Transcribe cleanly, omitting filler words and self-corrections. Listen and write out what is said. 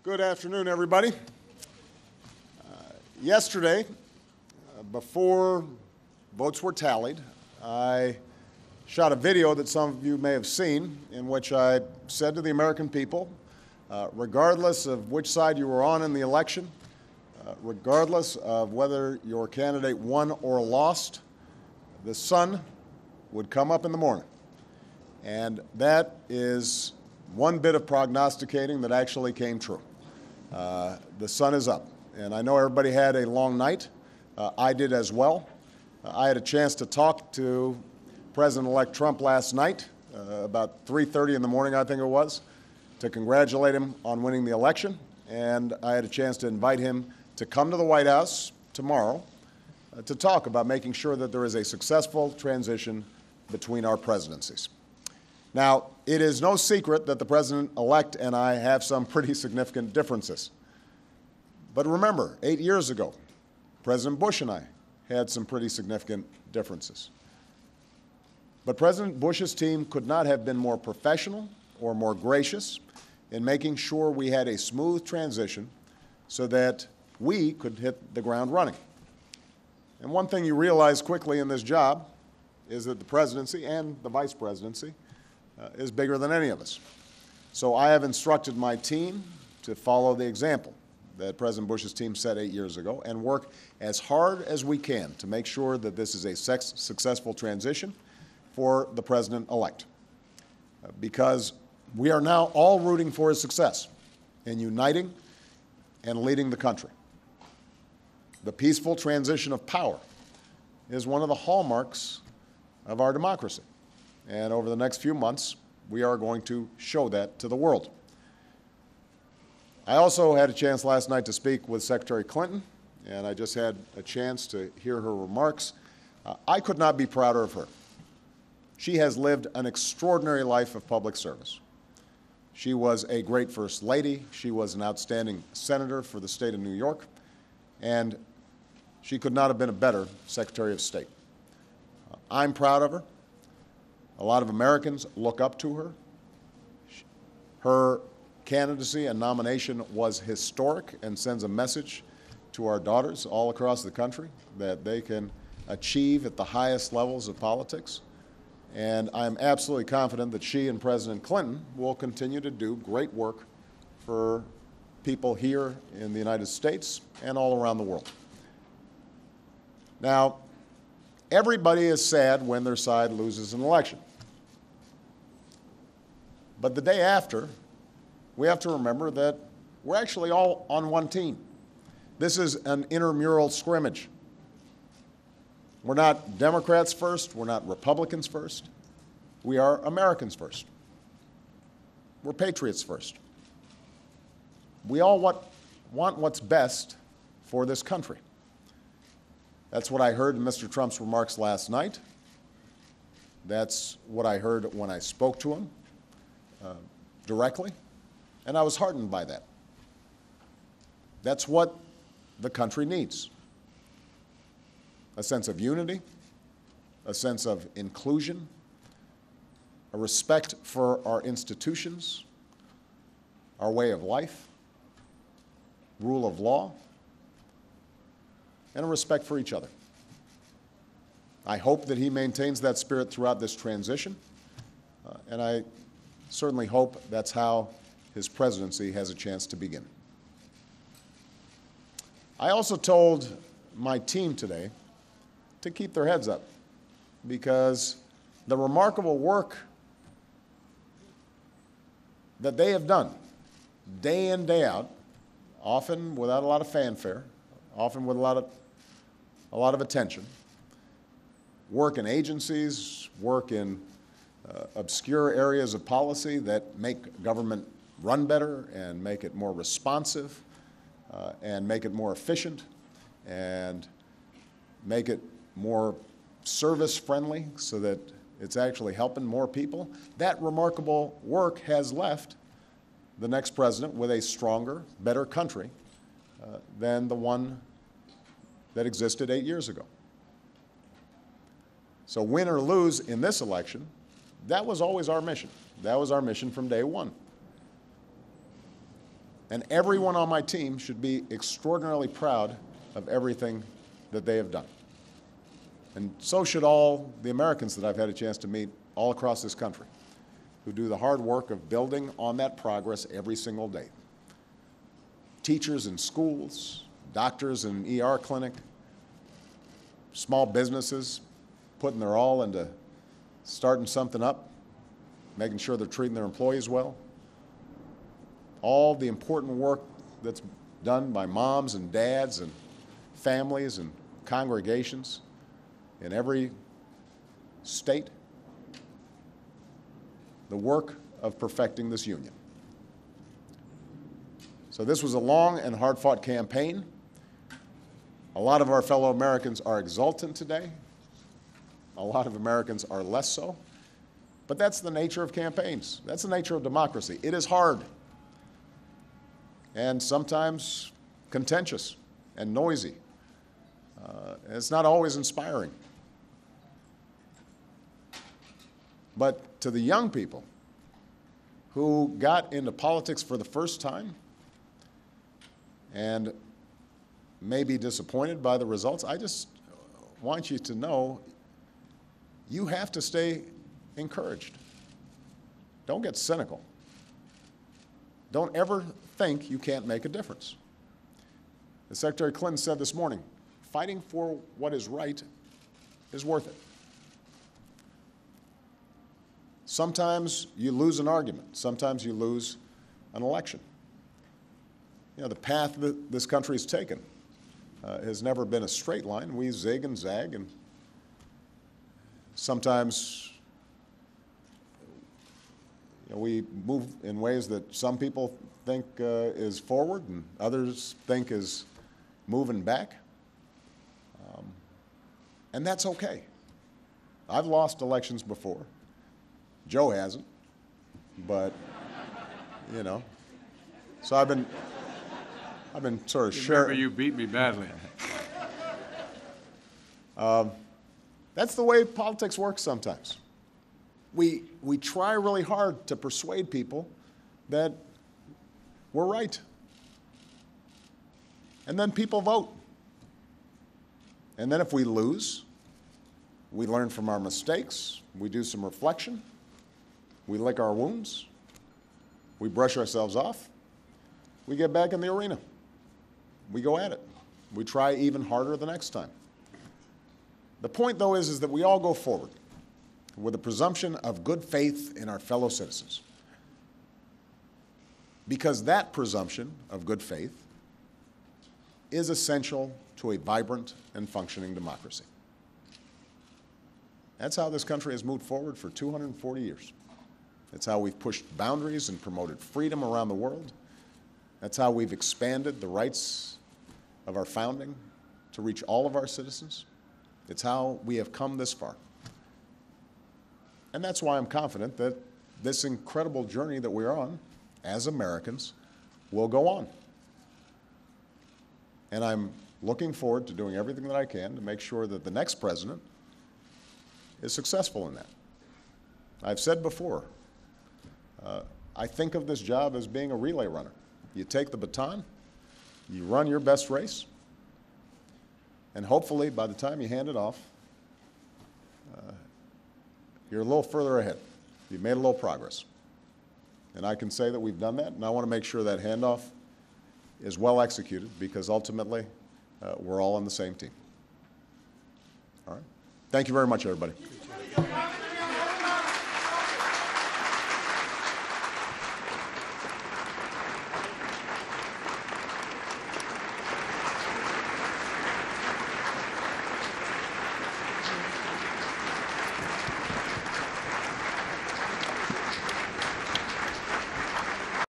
Good afternoon, everybody. Yesterday, before votes were tallied, I shot a video that some of you may have seen in which I said to the American people, regardless of which side you were on in the election, regardless of whether your candidate won or lost, the sun would come up in the morning. And that is one bit of prognosticating that actually came true. The sun is up, and I know everybody had a long night. I did as well. I had a chance to talk to President-elect Trump last night, about 3:30 in the morning, I think it was, to congratulate him on winning the election, and I had a chance to invite him to come to the White House tomorrow to talk about making sure that there is a successful transition between our presidencies. Now, it is no secret that the President-elect and I have some pretty significant differences. But remember, 8 years ago, President Bush and I had some pretty significant differences. But President Bush's team could not have been more professional or more gracious in making sure we had a smooth transition so that we could hit the ground running. And one thing you realize quickly in this job is that the presidency and the vice presidency is bigger than any of us. So I have instructed my team to follow the example that President Bush's team set 8 years ago and work as hard as we can to make sure that this is a successful transition for the President-elect. Because we are now all rooting for his success in uniting and leading the country. The peaceful transition of power is one of the hallmarks of our democracy. And over the next few months, we are going to show that to the world. I also had a chance last night to speak with Secretary Clinton, and I just had a chance to hear her remarks. I could not be prouder of her. She has lived an extraordinary life of public service. She was a great First Lady. She was an outstanding senator for the state of New York, and she could not have been a better Secretary of State. I'm proud of her. A lot of Americans look up to her. Her candidacy and nomination was historic and sends a message to our daughters all across the country that they can achieve at the highest levels of politics. And I'm absolutely confident that she and President Clinton will continue to do great work for people here in the United States and all around the world. Now, everybody is sad when their side loses an election. But the day after, we have to remember that we're actually all on one team. This is an intramural scrimmage. We're not Democrats first. We're not Republicans first. We are Americans first. We're patriots first. We all want what's best for this country. That's what I heard in Mr. Trump's remarks last night. That's what I heard when I spoke to him directly, and I was heartened by that. That's what the country needs. A sense of unity, a sense of inclusion, a respect for our institutions, our way of life, rule of law, and a respect for each other. I hope that he maintains that spirit throughout this transition, and I certainly hope that's how his presidency has a chance to begin. I also told my team today to keep their heads up because the remarkable work that they have done day in, day out, often without a lot of fanfare, often with a lot of attention, work in agencies, work in obscure areas of policy that make government run better and make it more responsive and make it more efficient and make it more service-friendly so that it's actually helping more people. That remarkable work has left the next president with a stronger, better country than the one that existed 8 years ago. So win or lose in this election, that was always our mission. That was our mission from day one. And everyone on my team should be extraordinarily proud of everything that they have done. And so should all the Americans that I've had a chance to meet all across this country, who do the hard work of building on that progress every single day. Teachers in schools, doctors in an ER clinic, small businesses putting their all into starting something up, making sure they're treating their employees well. All the important work that's done by moms and dads and families and congregations in every state. The work of perfecting this union. So this was a long and hard-fought campaign. A lot of our fellow Americans are exultant today. A lot of Americans are less so. But that's the nature of campaigns. That's the nature of democracy. It is hard and sometimes contentious and noisy. It's not always inspiring. But to the young people who got into politics for the first time and may be disappointed by the results, I just want you to know you have to stay encouraged. Don't get cynical. Don't ever think you can't make a difference. As Secretary Clinton said this morning, fighting for what is right is worth it. Sometimes you lose an argument. Sometimes you lose an election. You know, the path that this country has taken has never been a straight line. We zig and zag, and sometimes we move in ways that some people think is forward and others think is moving back. And that's okay. I've lost elections before. Joe hasn't, but, you know. So I've been sort of sharing. Remember, you beat me badly. That's the way politics works sometimes. We try really hard to persuade people that we're right. And then people vote. And then if we lose, we learn from our mistakes, we do some reflection, we lick our wounds, we brush ourselves off, we get back in the arena. We go at it. We try even harder the next time. The point, though, is that we all go forward with a presumption of good faith in our fellow citizens. Because that presumption of good faith is essential to a vibrant and functioning democracy. That's how this country has moved forward for 240 years. That's how we've pushed boundaries and promoted freedom around the world. That's how we've expanded the rights of our founding to reach all of our citizens. It's how we have come this far. And that's why I'm confident that this incredible journey that we're on as Americans will go on. And I'm looking forward to doing everything that I can to make sure that the next president is successful in that. I've said before, I think of this job as being a relay runner. You take the baton, you run your best race, and hopefully by the time you hand it off, you're a little further ahead. You've made a little progress. And I can say that we've done that, and I want to make sure that handoff is well executed because ultimately we're all on the same team. All right? Thank you very much, everybody.